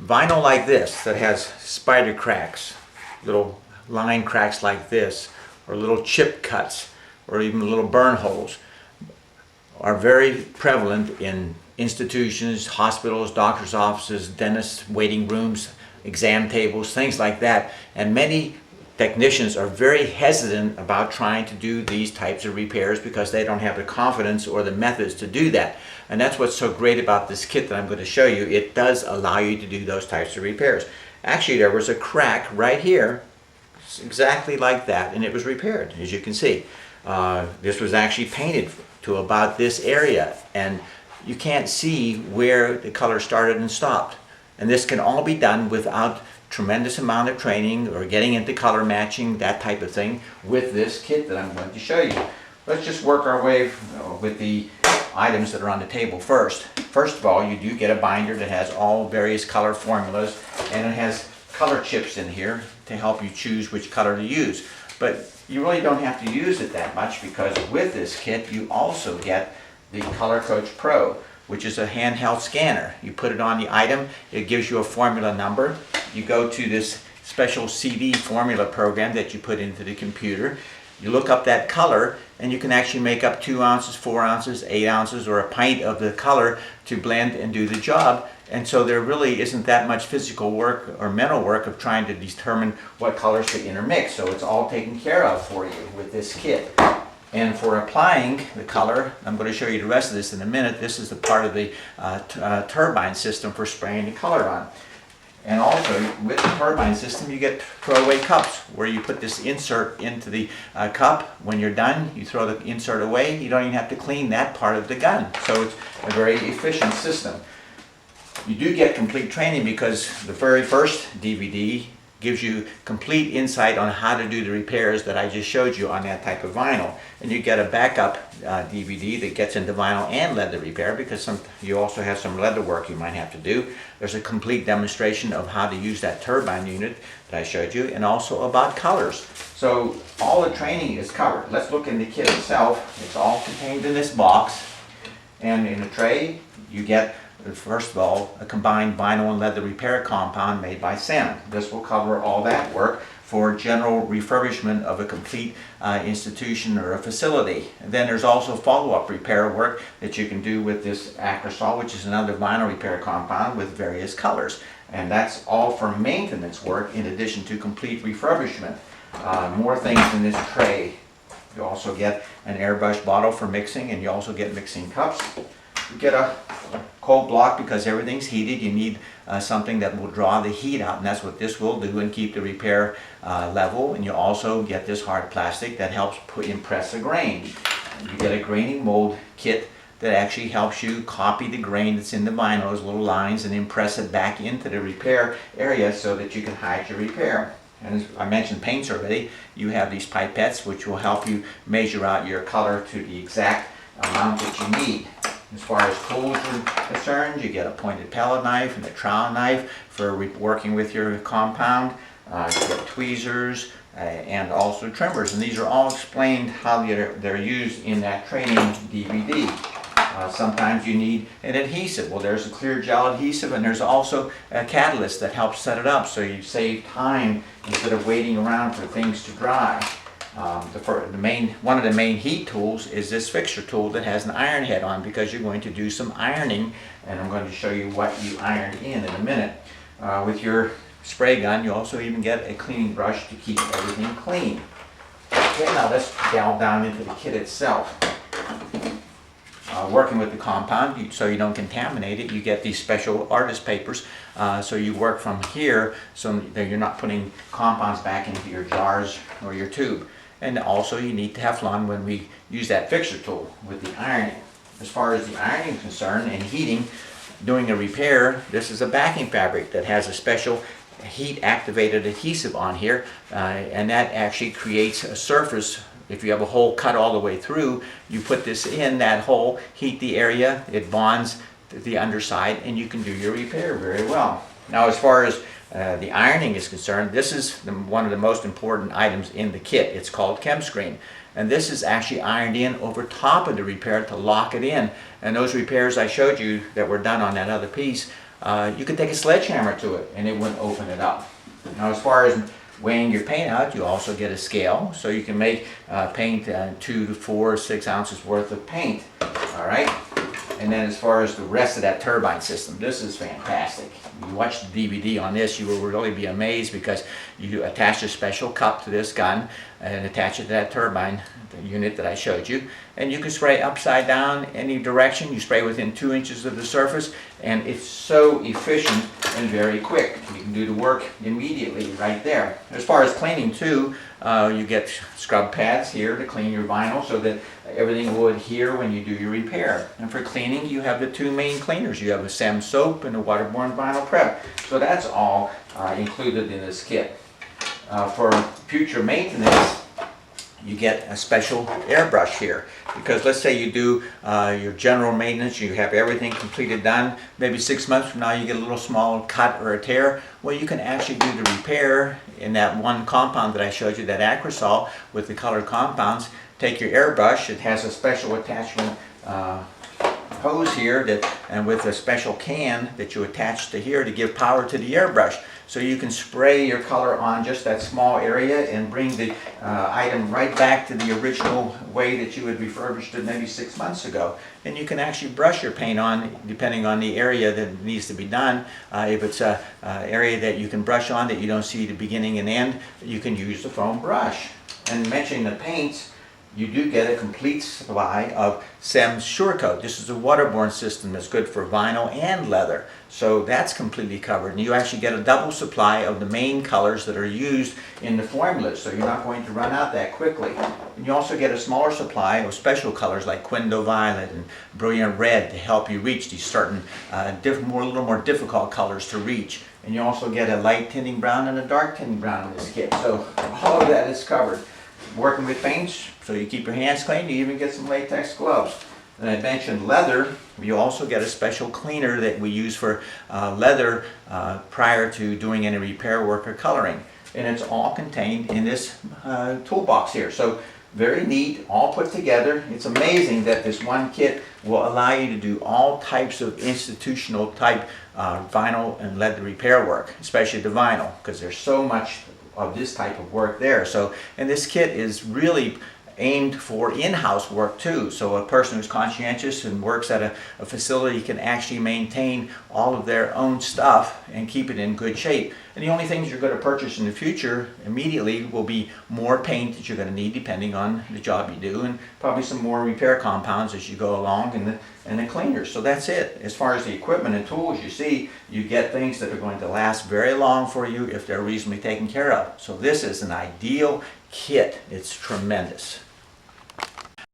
Vinyl like this that has spider cracks, little line cracks like this, or little chip cuts, or even little burn holes, are very prevalent in institutions, hospitals, doctor's offices, dentists, waiting rooms, exam tables, things like that. And many technicians are very hesitant about trying to do these types of repairs because they don't have the confidence or the methods to do that. And that's what's so great about this kit that I'm going to show you. It does allow you to do those types of repairs. Actually, there was a crack right here, exactly like that, and it was repaired, as you can see. This was actually painted to about this area, and you can't see where the color started and stopped. And this can all be done without tremendous amount of training or getting into color matching, that type of thing, with this kit that I'm going to show you. Let's just work our way with the items that are on the table first. First of all, you do get a binder that has all various color formulas, and it has color chips in here to help you choose which color to use. But you really don't have to use it that much, because with this kit you also get the Color Coach Pro, which is a handheld scanner. You put it on the item, it gives you a formula number. You go to this special CD formula program that you put into the computer. You look up that color, and you can actually make up 2 ounces, 4 ounces, 8 ounces, or a pint of the color to blend and do the job. And so there really isn't that much physical work or mental work of trying to determine what colors to intermix. So it's all taken care of for you with this kit. And for applying the color, I'm going to show you the rest of this in a minute. This is the part of the turbine system for spraying the color on. And also, with the turbine system, you get throwaway cups, where you put this insert into the cup. When you're done, you throw the insert away. You don't even have to clean that part of the gun. So it's a very efficient system. You do get complete training, because the very first DVD gives you complete insight on how to do the repairs that I just showed you on that type of vinyl. And you get a backup DVD that gets into vinyl and leather repair, because you also have some leather work you might have to do. There's a complete demonstration of how to use that turbine unit that I showed you, and also about colors. So all the training is covered. Let's look in the kit itself. It's all contained in this box. And in a tray, you get, first of all, a combined vinyl and leather repair compound made by Sam. This will cover all that work for general refurbishment of a complete institution or a facility. And then there's also follow-up repair work that you can do with this Acrosol, which is another vinyl repair compound with various colors. And that's all for maintenance work in addition to complete refurbishment. More things in this tray. You also get an airbrush bottle for mixing, and you also get mixing cups. You get a cold block, because everything's heated. You need something that will draw the heat out, and that's what this will do, and keep the repair level. And you also get this hard plastic that helps impress a grain. You get a graining mold kit that actually helps you copy the grain that's in the vinyl, those little lines, and impress it back into the repair area so that you can hide your repair. And as I mentioned paints already, you have these pipettes which will help you measure out your color to the exact amount that you need. As far as tools are concerned, you get a pointed palette knife and a trowel knife for working with your compound. You get tweezers and also trimmers, and these are all explained how they're used in that training DVD. Sometimes you need an adhesive. Well, there's a clear gel adhesive, and there's also a catalyst that helps set it up, so you save time instead of waiting around for things to dry. One of the main heat tools is this fixture tool that has an iron head on, because you're going to do some ironing, and I'm going to show you what you iron in a minute. With your spray gun, you also even get a cleaning brush to keep everything clean. Okay, now let's delve down into the kit itself. Working with the compound, so you don't contaminate it, you get these special artist papers. So you work from here so that you're not putting compounds back into your jars or your tube. And also you need Teflon when we use that fixture tool with the ironing. As far as the ironing is concerned and heating, doing a repair, this is a backing fabric that has a special heat activated adhesive on here, and that actually creates a surface. If you have a hole cut all the way through, you put this in that hole, heat the area, it bonds the underside, and you can do your repair very well. Now, as far as the ironing is concerned, this is one of the most important items in the kit. It's called ChemScreen, and this is actually ironed in over top of the repair to lock it in. And those repairs I showed you that were done on that other piece you could take a sledgehammer to it and it wouldn't open it up. Now, as far as weighing your paint out, you also get a scale, so you can make paint 2 to 4 or 6 ounces worth of paint. All right. And then as far as the rest of that turbine system, this is fantastic. You watch the DVD on this, you will really be amazed, because you attach a special cup to this gun and attach it to that turbine, the unit that I showed you, and you can spray upside down any direction. You spray within 2 inches of the surface, and it's so efficient and very quick. You can do the work immediately right there. As far as cleaning too, you get scrub pads here to clean your vinyl so that everything will adhere when you do your repair. And for cleaning, you have the 2 main cleaners. You have a SEM soap and a waterborne vinyl prep. So that's all included in this kit. For future maintenance, you get a special airbrush here, because let's say you do your general maintenance, you have everything completed done, maybe 6 months from now you get a little small cut or a tear. Well, you can actually do the repair in that one compound that I showed you, that Acrosol with the colored compounds. Take your airbrush, it has a special attachment hose here and with a special can that you attach to here to give power to the airbrush. So you can spray your color on just that small area and bring the item right back to the original way that you had refurbished it maybe 6 months ago. And you can actually brush your paint on depending on the area that needs to be done. If it's an area that you can brush on that you don't see the beginning and end, you can use the foam brush. And mentioning the paints, you do get a complete supply of SEM's Sure Coat. This is a waterborne system that's good for vinyl and leather. So that's completely covered. And you actually get a double supply of the main colors that are used in the formulas, so you're not going to run out that quickly. And you also get a smaller supply of special colors like Quindo Violet and Brilliant Red to help you reach these certain a little more difficult colors to reach. And you also get a light tinting brown and a dark tinting brown in this kit. So all of that is covered. Working with paints, so you keep your hands clean, you even get some latex gloves. And I mentioned leather. You also get a special cleaner that we use for leather prior to doing any repair work or coloring. And it's all contained in this toolbox here. So very neat, all put together. It's amazing that this one kit will allow you to do all types of institutional type vinyl and leather repair work, especially the vinyl, because there's so much of this type of work there. So, and this kit is really aimed for in-house work too. So a person who's conscientious and works at a facility can actually maintain all of their own stuff and keep it in good shape. And the only things you're going to purchase in the future immediately will be more paint that you're going to need depending on the job you do, and probably some more repair compounds as you go along, and the cleaners. So that's it. As far as the equipment and tools, you see, you get things that are going to last very long for you if they're reasonably taken care of. So this is an ideal kit. It's tremendous.